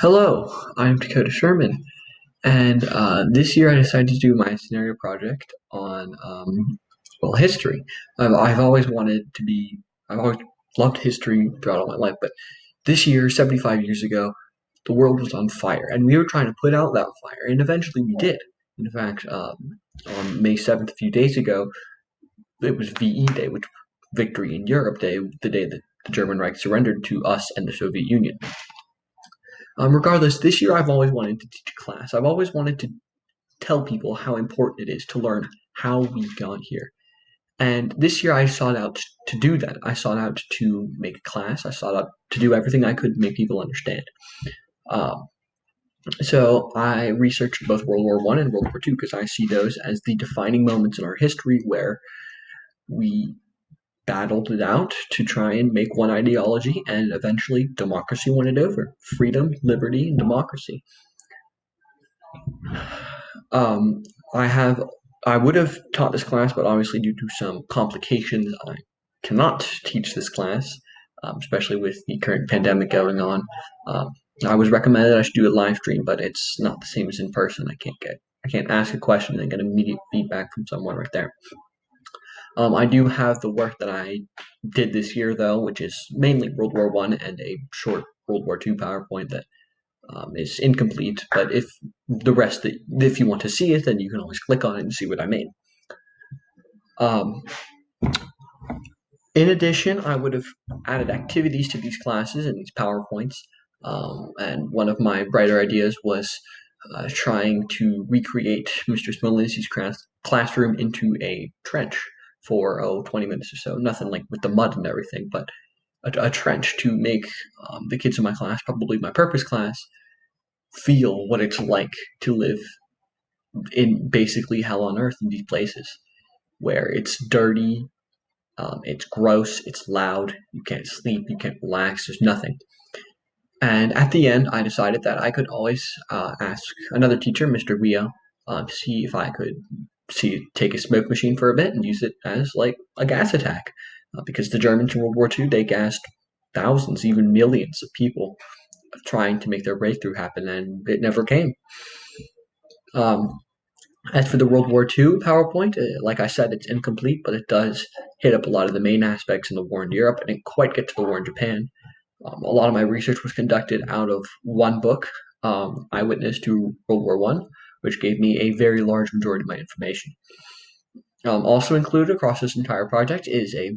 Hello, I'm Takoda Sherman, and this year I decided to do my scenario project on, history. I've always wanted to be, I've always loved history throughout all my life, but this year, 75 years ago, the world was on fire, and we were trying to put out that fire, and eventually we did. In fact, on May 7th, a few days ago, it was VE Day, which Victory in Europe Day, the day that the German Reich surrendered to us and the Soviet Union. Regardless, this year I've always wanted to teach a class. I've always wanted to tell people how important it is to learn how we got here. And this year I sought out to do that. I sought out to make a class. I sought out to do everything I could to make people understand. Um, so I researched both World War One and World War Two because I see those as the defining moments in our history where we battled it out to try and make one ideology, and eventually democracy won it over. Freedom, liberty, and democracy. Um, I have I would have taught this class, but obviously due to some complications, I cannot teach this class, especially with the current pandemic going on. Um, I was recommended I should do a live stream, but it's not the same as in person. I can't ask a question and get immediate feedback from someone right there. I do have the work that I did this year though, which is mainly World War One and a short World War Two PowerPoint that is incomplete. But if you want to see it, then you can always click on it and see what I made. Um, in addition, I would have added activities to these classes and these PowerPoints. And one of my brighter ideas was trying to recreate Mr. Smolinski's classroom into a trench for 20 minutes or so. Nothing like with the mud and everything, but a trench to make the kids in my class, probably my purpose class, feel what it's like to live in basically hell on earth in these places where it's dirty, it's gross, it's loud, you can't sleep, you can't relax, there's nothing. And at the end, I decided that I could always ask another teacher, Mr. Rio, to see if I could take a smoke machine for a bit and use it as like a gas attack, because the Germans in World War II they gassed thousands, even millions of people trying to make their breakthrough happen, and it never came. Um, as for the World War II PowerPoint, like I said, it's incomplete, but it does hit up a lot of the main aspects in the war in Europe. I didn't quite get to the war in Japan. A lot of my research was conducted out of one book, Eyewitness to World War One, which gave me a very large majority of my information. Also included across this entire project is a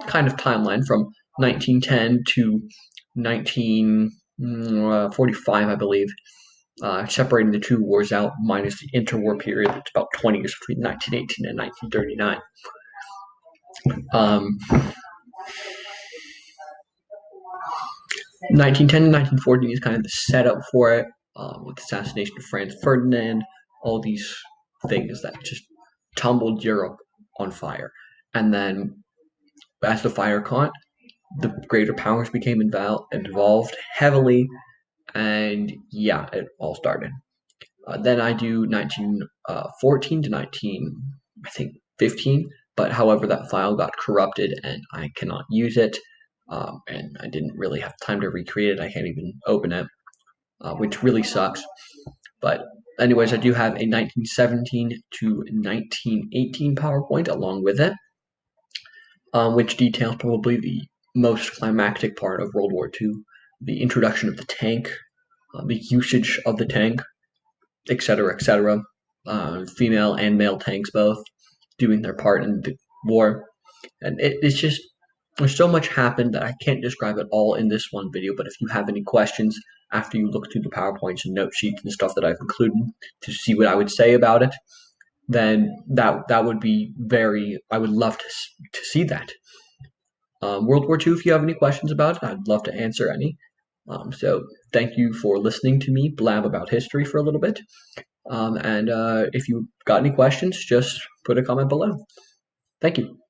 kind of timeline from 1910 to 1945, I believe, separating the two wars out minus the interwar period. It's about 20 years between 1918 and 1939. 1910 and 1914 is kind of the setup for it, with the assassination of Franz Ferdinand, all these things that just tumbled Europe on fire. And then, as the fire caught, the greater powers became involved heavily, and yeah, it all started. Then I do 1914 to 19, I think 15, but however that file got corrupted and I cannot use it, and I didn't really have time to recreate it. I can't even open it, which really sucks. But anyways, I do have a 1917 to 1918 PowerPoint along with it, which details probably the most climactic part of World War II, the introduction of the tank, the usage of the tank, etc., etc. Female and male tanks both doing their part in the war. And it's just, there's so much happened that I can't describe it all in this one video, but if you have any questions after you look through the PowerPoints and note sheets and stuff that I've included to see what I would say about it, then that would be I would love to see that. World War II, if you have any questions about it, I'd love to answer any. So thank you for listening to me blab about history for a little bit. And if you got any questions, just put a comment below. Thank you.